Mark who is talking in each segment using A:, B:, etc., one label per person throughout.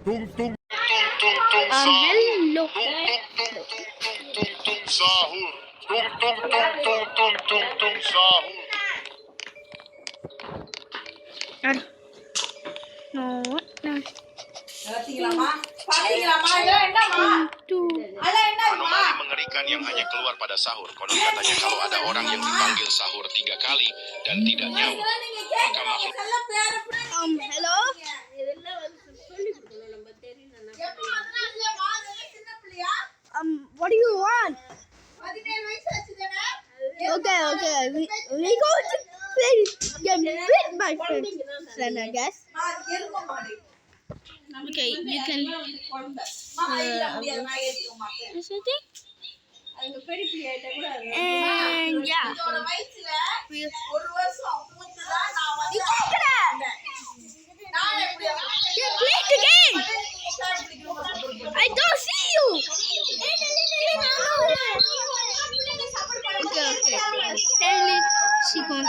A: Hello.
B: Sahur. Sahur.
A: No.
B: Anomali mengerikan yang hanya keluar pada sahur. Konon katanya kalau ada orang yang dipanggil sahur 3 kali dan tidak nyaut, maka makhluk.
A: Hello. What do you want? Okay. We go to play game with my friend, I guess. Okay, you can. Something. And yeah. You play the game. I don't see you. Okay. Apparently she gone.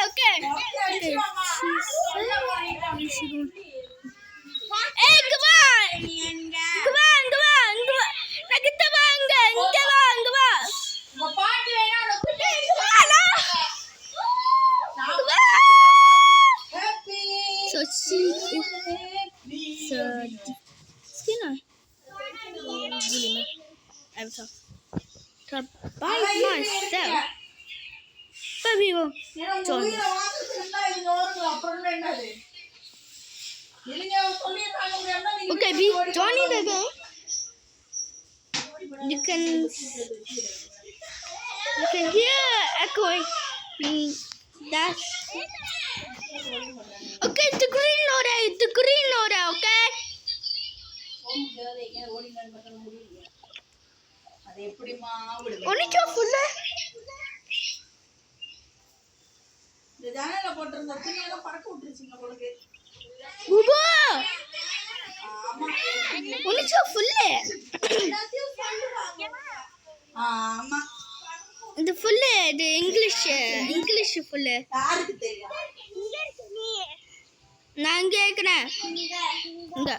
A: Okay. Hey, come on. Nakita bangga. So she is skinner. I'm so by myself. But we will join us. Okay, we joining the game. You can hear echoing. That's okay. The green order. Okay. Only two full. Bubu. Only two full. The full, the English full. நான் கேக்குறேன். இங்க.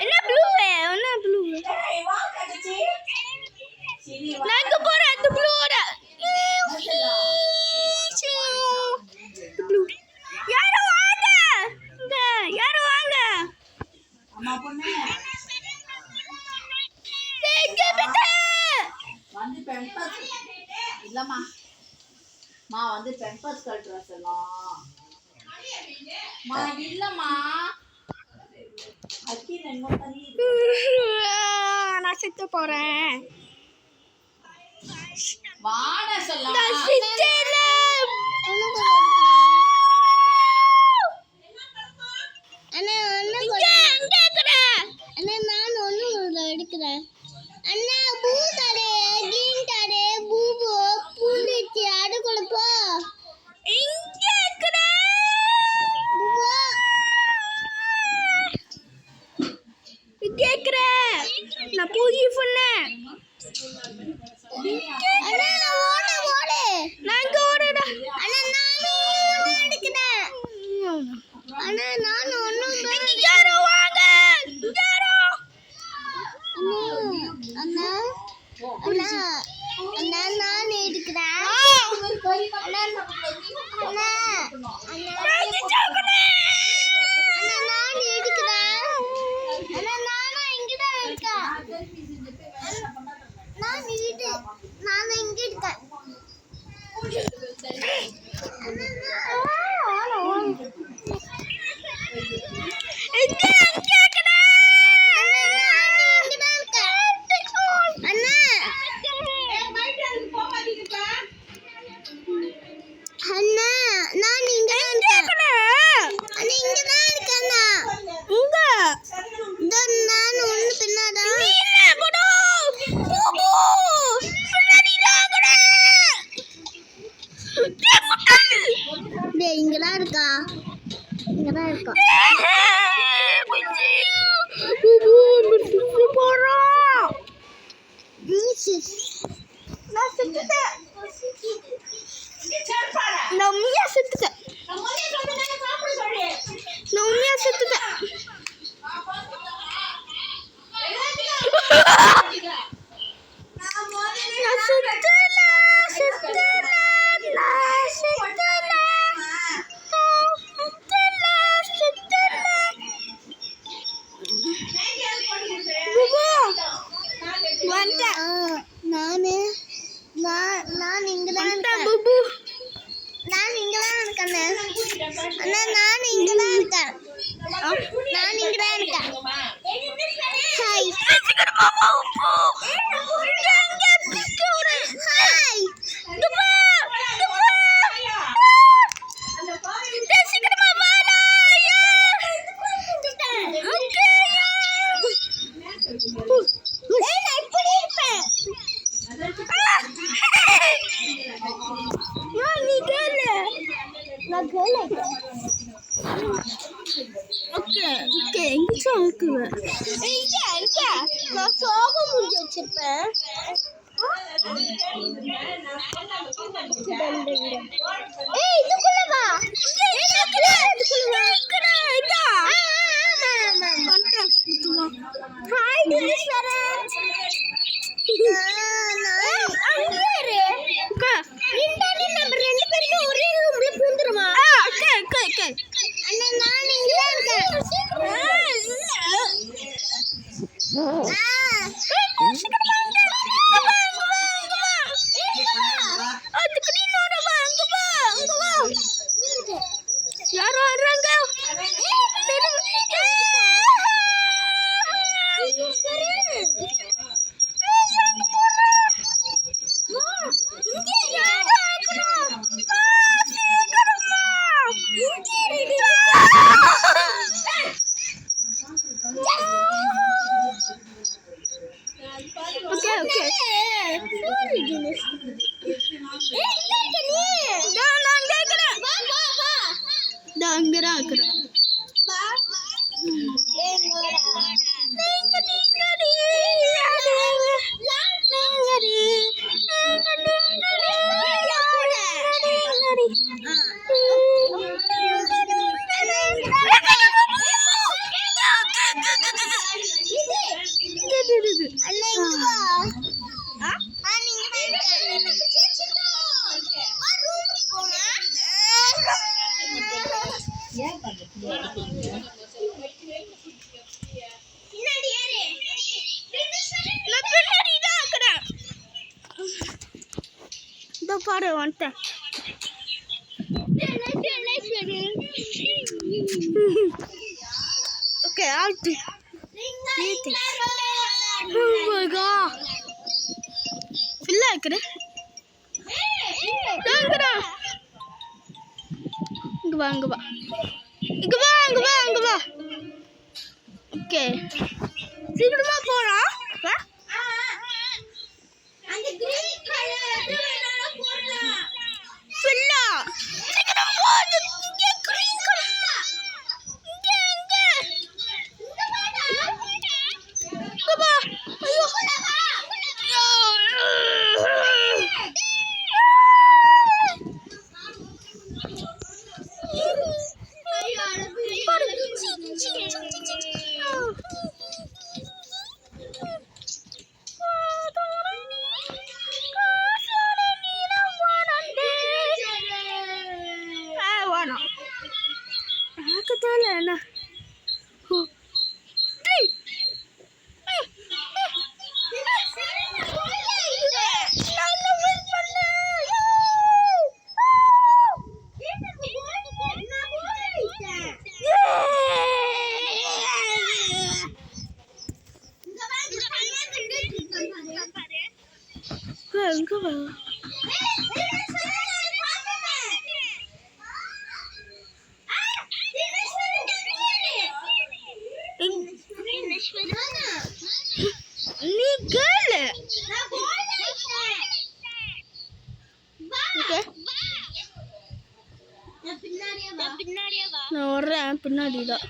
A: என்ன blue நான் இங்க போறேன் அந்த ப்ளூவோட யாரும் வாங்க அம்மா பொண்ணு வந்து பெம்பஸ் இல்லம்மா வந்து பெம்பஸ் கட்டுற சொல்லலாம் இல்லம்மா நான் செத்து போறேன் வாட சொல்லலாம்
C: அண்ணா பூ தரே கிரீன் தரே பூபு பூலிச்சி அடுக்குள்ள போ
A: இங்க இருக்கற கேக்குற நான் பூஜை பண்ணேன்
C: அண்ணா ஓடு
A: நாங்க
C: அண்ணா நான் ஒண்ணும்
A: யாரோ வாங்க யாரோ
C: அண்ணா அண்ணா அண்ணா நான் எடுக்கிறேன் அண்ணா அண்ணா அண்ணா நான் எடுக்கிறேன் அண்ணா நானும் இங்கதான் இருக்கேன் நான் இங்க இருக்கேன் இங்கதான் இருக்கா இங்கதான் இருக்கா நான் இங்கதான் இருக்கேன் நான் இங்கதான் இருக்கேன் அண்ணா நான் இங்கதான் இருக்கேன் நான் இங்கதான் இருக்கேன் ஹாய் நான் சோக முடிஞ்சு வச்சிருப்பேன் இதுக்குள்ள வா ஹாய் நம்ம ரெண்டு பேருமே ஒரே ரூம்ல பூந்துருமா அண்ணா நான் இங்கதான்
A: யாரோ வர்றாங்க பாரு வந்துட்டேன் okay alt Oh my god. Fill ஆக்குற டாங்கடா இங்க வா இங்க வா இங்க வா இங்க வா இங்க வா ஓகே சீக்கிரமா போறோம் வா
C: அந்த கிரீன் கலர் என்னடா போறலாம்
A: ஃபில்லா சீக்கிரம் போ இங்க கிரீன் கலர் இங்க வா ஐயோ ஐயோ நான் வர்றேன் பின்னாடி தான்.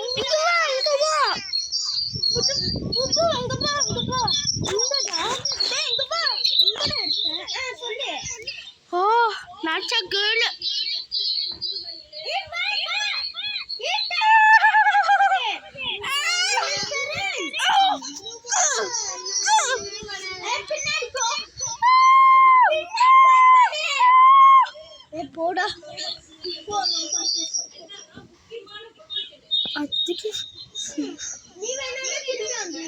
A: இங்க வா, இங்க வா. புது அங்க வா, அங்க வா. இங்கடா. டேய் இங்க வா. இங்கடா இருக்க. சொல்லு. ஓ, நாச்சா கேர்ள். போடா அதுக்கு நீ வேணா திரும்பி வந்து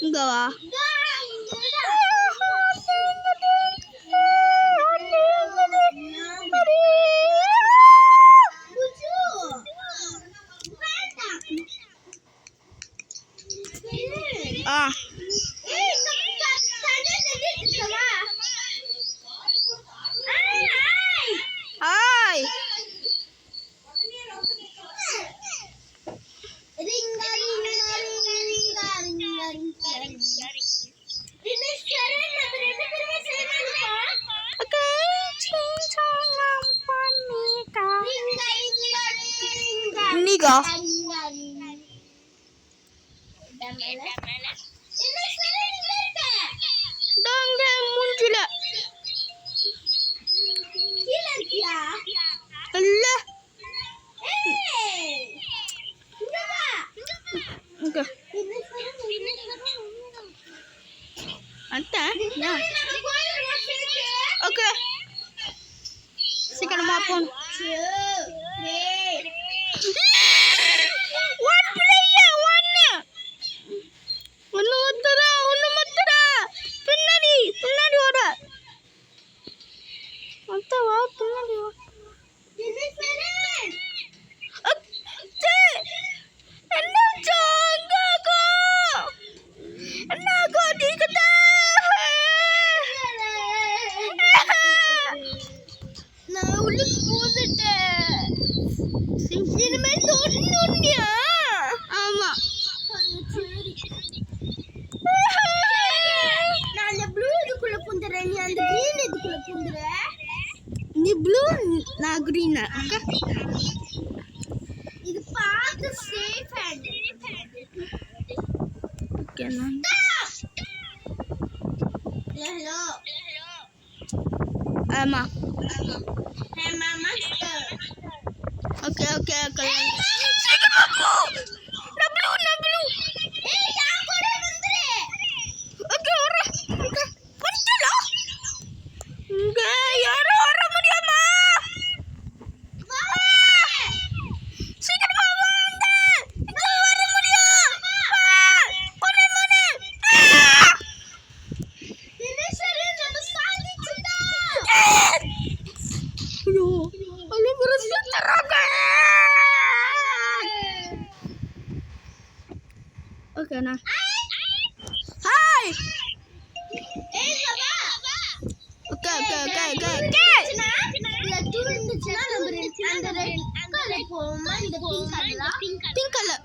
A: இங்க வா. Hi Niga. Dong dia muncul lah. Allah. Okay. Ada? Ya. Okay. Sekarang maupun. One player, one. Onu matara. Pinnadi oda. Anta va pinnadi. Ni blue na green okay. Idu paathu safe hand. Okay na. Hello. Ama. Hey mama. Okay. Na blue. Hey ya koda vandre. Okay ora. Okay. Vandala. Okay yaro ora mudiyama. Sikeram vanga. Idu ora mudiyam. Mone. Dineshwari nama saadichita. Ayo, alu berasa teraga. Okay na. Hi. Okay. Ladu இருந்துச்சுனா நம்ம அந்த red colour போமா இந்த pink colour